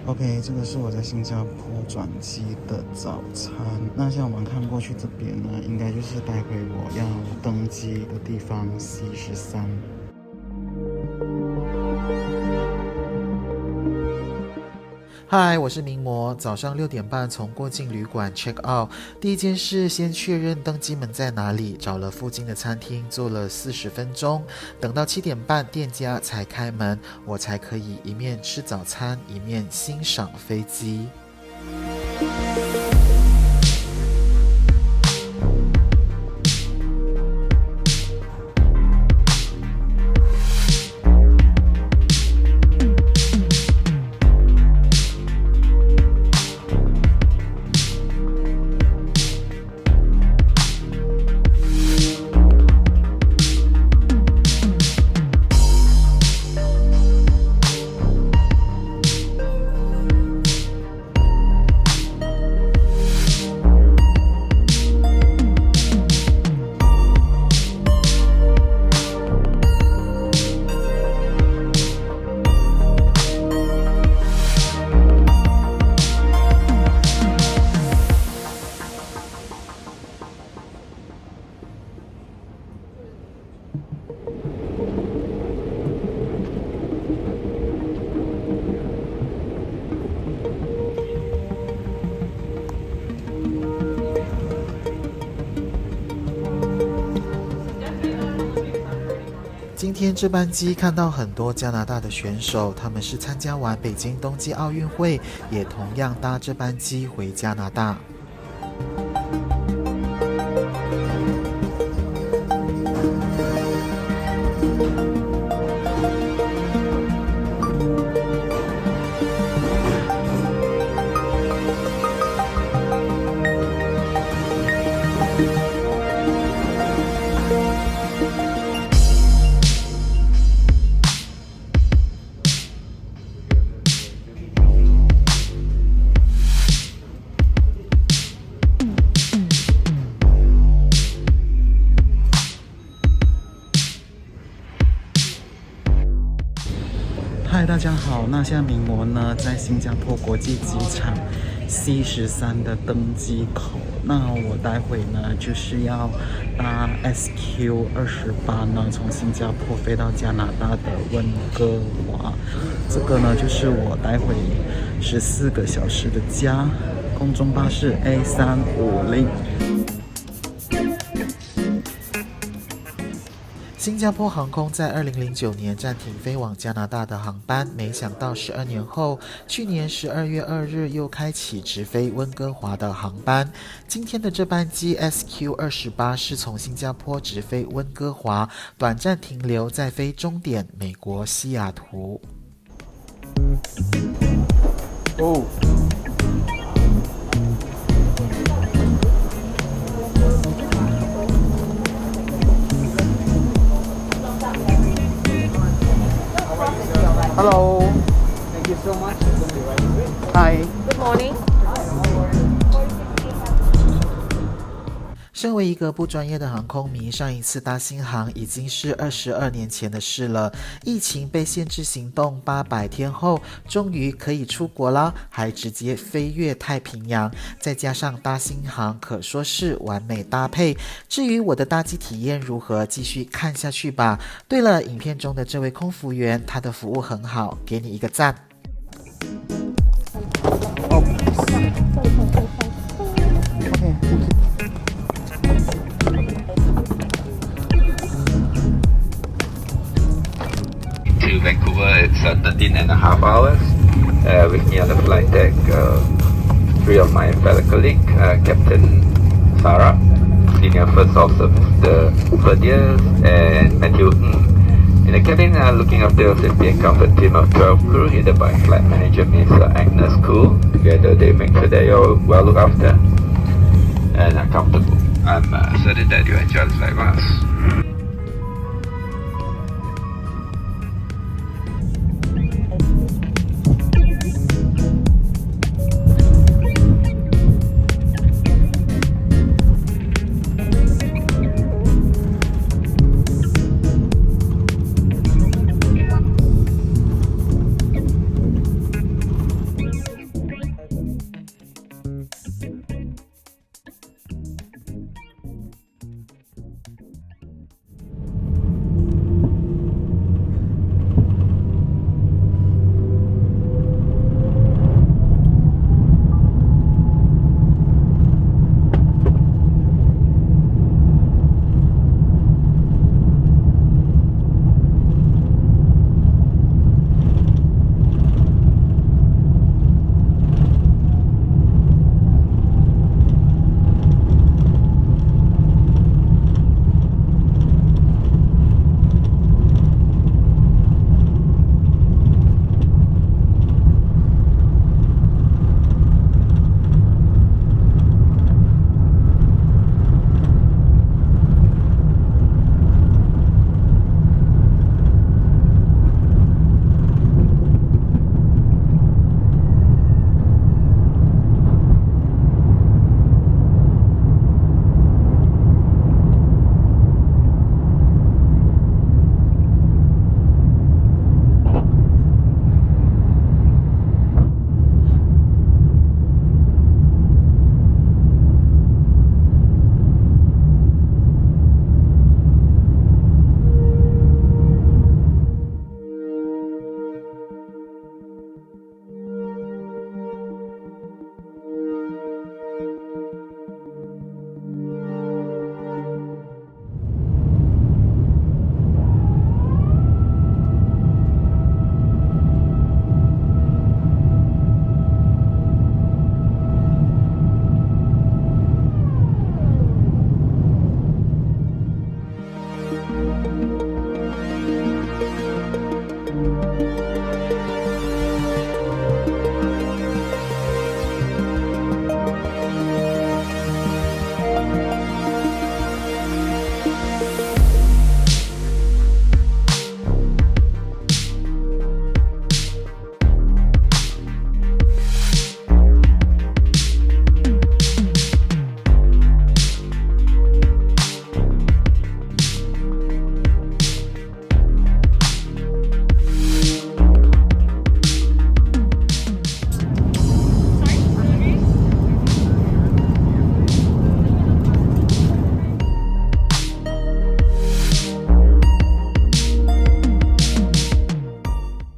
OK， 这个是我在新加坡转机的早餐。那像我们看过去这边呢，应该就是待会我要登机的地方 C13。嗨，我是名模。早上6点半从过境旅馆 check out， 第一件事先确认登机门在哪里，找了附近的餐厅坐了40分钟，等到7点半店家才开门，我才可以一面吃早餐一面欣赏飞机。今天这班机看到很多加拿大的选手，他们是参加完北京冬季奥运会，也同样搭这班机回加拿大。嗨，大家好。那现在名模呢在新加坡国际机场 C13 的登机口。那我待会呢就是要搭 SQ28 呢，从新加坡飞到加拿大的温哥华。这个呢就是我待会14个小时的家。空中巴士 A350。新加坡航空在2009年暂停飞往加拿大的航班，没想到12年后，去年12月2日又开启直飞温哥华的航班。今天的这班机 SQ28 是从新加坡直飞温哥华，短暂停留再飞终点美国西雅图。Hello. Thank you so much. Hi. Good morning. 身为一个不专业的航空迷，上一次搭新航已经是22年前的事了。疫情被限制行动800天后，终于可以出国啦，还直接飞越太平洋，再加上搭新航，可说是完美搭配。至于我的搭机体验如何，继续看下去吧。对了，影片中的这位空服员，他的服务很好，给你一个赞。To Vancouver, it's 13.5 hours. With me on the flight deck, 3 of my fellow colleagues, Captain Sarah, Senior First Officer Mr. Ferdier, and Matthew In the cabin, looking after the safety and comfort team of 12 crew, headed by Flight Manager Miss Agnes Koo. Together, they make sure that you're well looked after and comfortable. I'm certain that you enjoy the flight with us.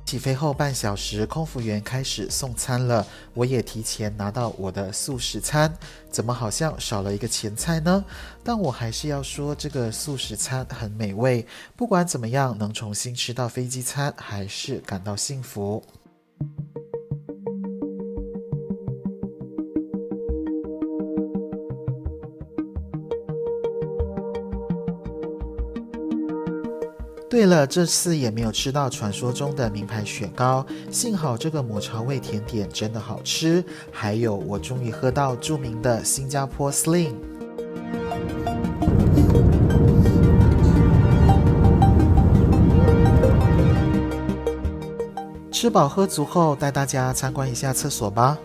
起飞后半小时，空服员开始送餐了，我也提前拿到我的素食餐，怎么好像少了一个前菜呢？但我还是要说，这个素食餐很美味，不管怎么样，能重新吃到飞机餐，还是感到幸福。对了，这次也没有吃到传说中的名牌雪糕，幸好这个抹茶味甜点真的好吃，还有我终于喝到著名的新加坡 Sling。吃饱喝足后，带大家参观一下厕所吧。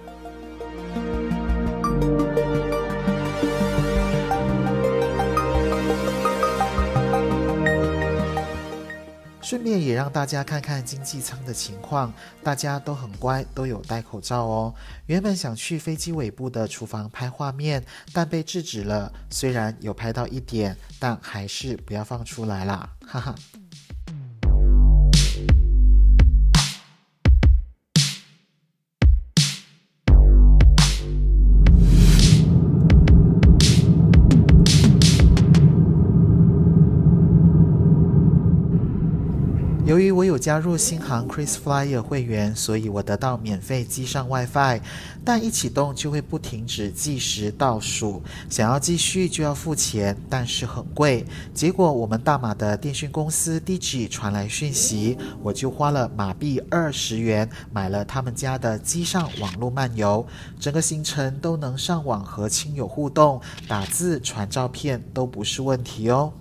顺便也让大家看看经济舱的情况，大家都很乖，都有戴口罩哦。原本想去飞机尾部的厨房拍画面，但被制止了。虽然有拍到一点，但还是不要放出来啦，哈哈。由于我有加入新航 KrisFlyer 会员，所以我得到免费机上 WiFi， 但一启动就会不停止计时倒数，想要继续就要付钱，但是很贵。结果我们大马的电讯公司 Digi 传来讯息，我就花了马币20元买了他们家的机上网络漫游，整个行程都能上网和亲友互动，打字传照片都不是问题哦。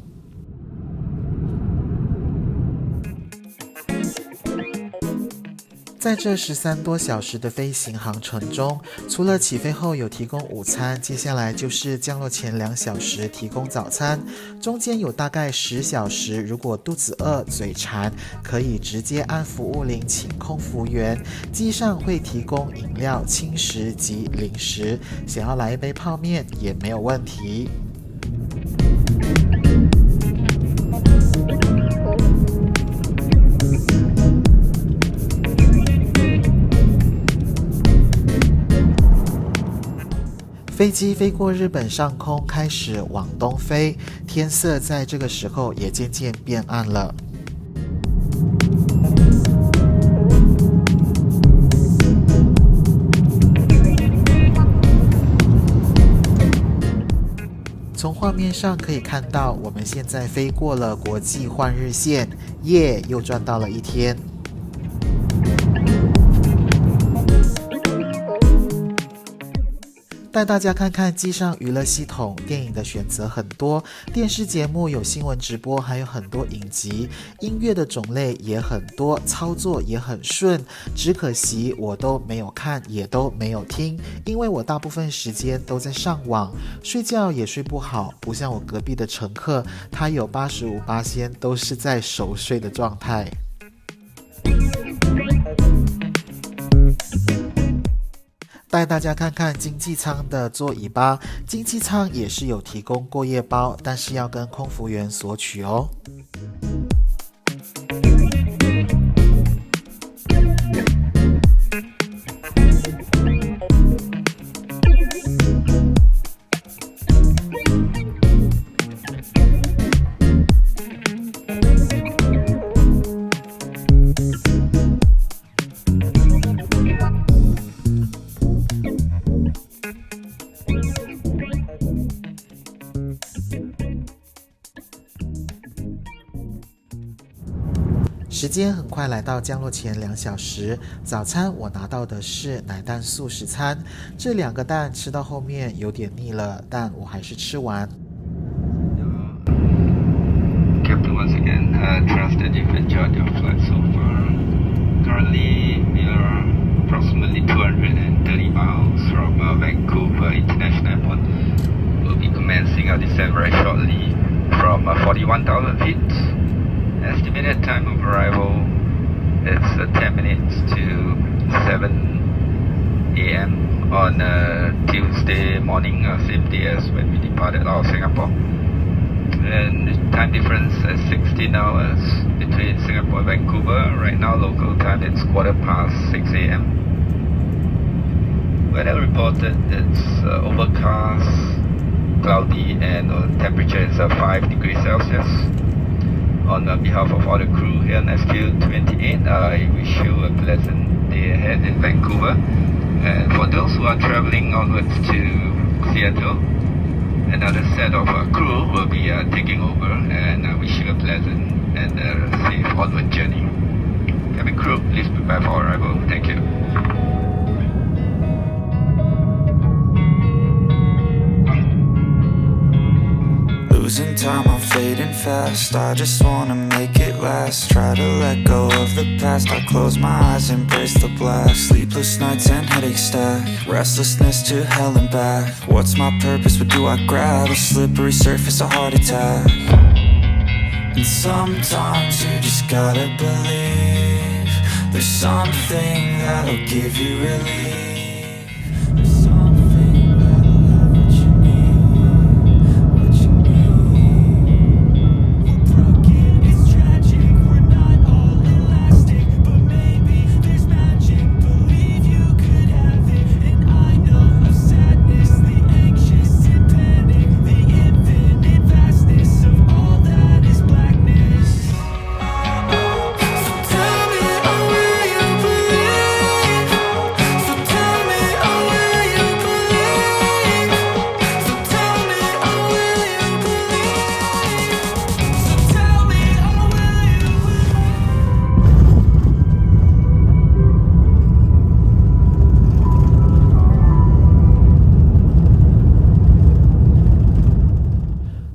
在这13多小时的飞行航程中，除了起飞后有提供午餐，接下来就是降落前2小时提供早餐，中间有大概10小时，如果肚子饿、嘴馋，可以直接按服务铃请空服员，机上会提供饮料、轻食及零食，想要来一杯泡面也没有问题。飞机飞过日本上空，开始往东飞，天色在这个时候也渐渐变暗了。从画面上可以看到，我们现在飞过了国际换日线，耶，又赚到了一天。带大家看看机上娱乐系统，电影的选择很多，电视节目有新闻直播，还有很多影集，音乐的种类也很多，操作也很顺，只可惜我都没有看，也都没有听，因为我大部分时间都在上网，睡觉也睡不好，不像我隔壁的乘客，他有85%都是在熟睡的状态。带大家看看经济舱的座椅吧，经济舱也是有提供过夜包，但是要跟空服员索取哦。时间很快来到降落前2小时，早餐我拿到的是奶蛋素食餐，这2个蛋吃到后面有点腻了，但我还是吃完。Captain, once again, trust that you've enjoyed your flight so far. Currently, we are approximately 230 miles from Vancouver International Airport. We'll be commencing our descent very shortly from 41,000 feet. Estimated time of arrival is 10 minutes to 7 a.m. on Tuesday morning, same day as when we departed out of Singapore. And the time difference is 16 hours between Singapore and Vancouver. Right now, local time, it's 6:15 a.m. Weather reported it's overcast, cloudy, and temperature is 5 degrees Celsius. On behalf of all the crew here on SQ28, I wish you a pleasant day ahead in Vancouver. And for those who are traveling onwards to Seattle, another set of crew will be taking over, and I wish you a pleasant and safe onward journey. Cabin crew, please prepare for arrival. Thank you. Losing time, I'm fading fast. I just wanna make it last. Try to let go of the past. I close my eyes, embrace the blast. Sleepless nights and headaches stack. Restlessness to hell and back. What's my purpose? What do I grab? A slippery surface, a heart attack. And sometimes you just gotta believe there's something that'll give you relief.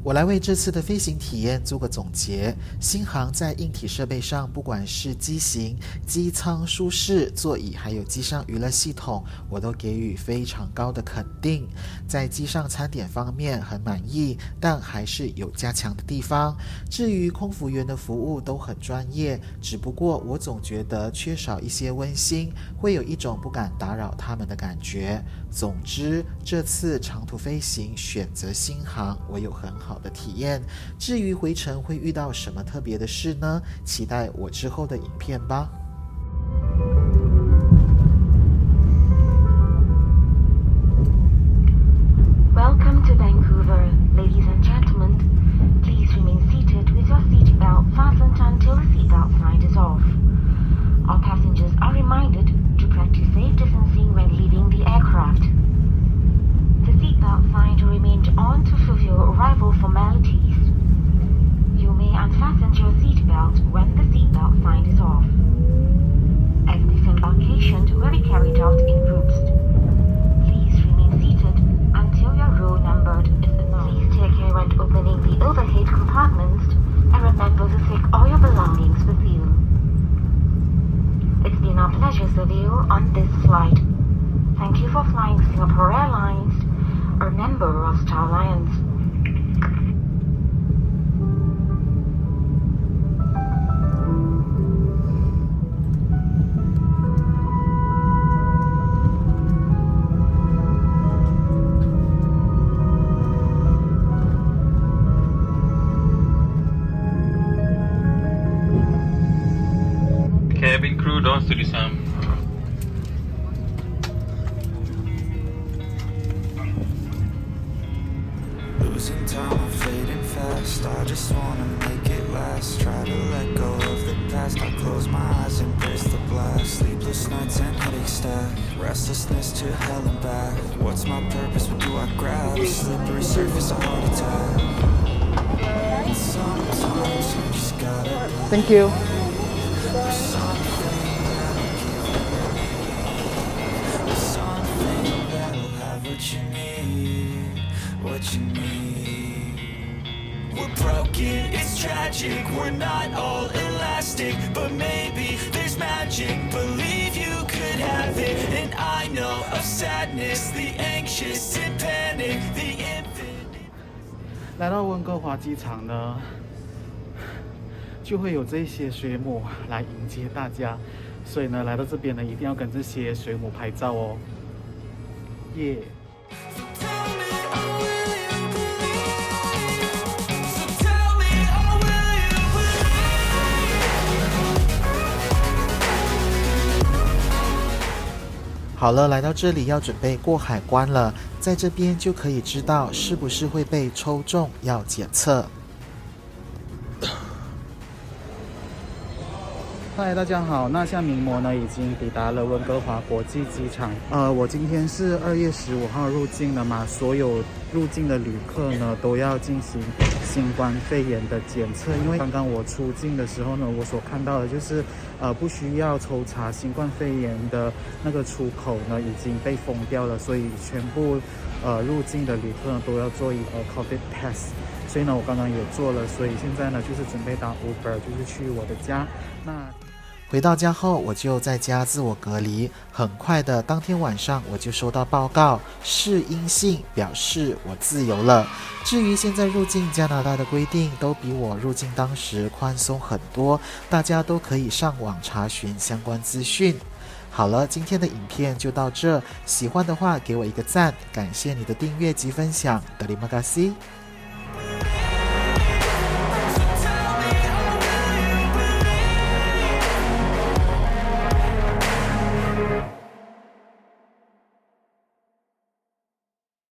我来为这次的飞行体验做个总结。新航在硬体设备上，不管是机型、机舱舒适、座椅，还有机上娱乐系统，我都给予非常高的肯定。在机上餐点方面很满意，但还是有加强的地方。至于空服员的服务都很专业，只不过我总觉得缺少一些温馨，会有一种不敢打扰他们的感觉。总之，这次长途飞行选择新航，我有很好的体验。至于回程会遇到什么特别的事呢？期待我之后的影片吧。Welcome to Vancouver, ladies and gentlemen. Please remain seated with your seatbelt fastened until the seatbelt sign is off. All passengers are reminded to practice safe distancing when leaving the aircraft. The seatbelt sign remained on to fulfill arrival formalities. You may unfasten your seatbelt when the seatbelt sign is off. As disembarkation will be carried out in groups. Please remain seated until your row numbered is announced. Please take care when opening the overhead compartments and remember to take all your belongings with you. It's been our pleasure serving you on this flight. Thank you for flying Singapore Airlines, a member of Star Alliance. Cabin crew, doors to disarm. Losing time, I'm fading fast. I just wanna make it last. Try to let go of the past. I close my eyes, embrace the blast. Sleepless nights and headaches stack. Restlessness to hell and back. What's my purpose? What do I grab? A slippery surface, a heart attack. And sometimes you just gotta. Thank you. There's something that'll give you relief. There's something that'll have what you need. What you need. We're broken, it's tragic. We're not all elastic, but maybe there's magic. Believe you could have it. And I know of sadness, the anxious and panic, the infinite. 来到温哥华机场呢，就会有这些水母来迎接大家，所以呢，来到这边呢，一定要跟这些水母拍照哦，耶、好了，来到这里要准备过海关了，在这边就可以知道是不是会被抽中要检测。嗨，大家好。那像名模呢，已经抵达了温哥华国际机场。我今天是2月15号入境的嘛，所有入境的旅客呢都要进行新冠肺炎的检测。因为刚刚我出境的时候呢，我所看到的就是不需要抽查新冠肺炎的那个出口呢已经被封掉了，所以全部入境的旅客呢都要做一个 COVID test。所以呢，我刚刚也做了，所以现在呢就是准备打 Uber， 就是去我的家。那回到家后，我就在家自我隔离。很快的，当天晚上我就收到报告，是阴性，表示我自由了。至于现在入境加拿大的规定，都比我入境当时宽松很多，大家都可以上网查询相关资讯。好了，今天的影片就到这，喜欢的话给我一个赞，感谢你的订阅及分享。Terima kasih。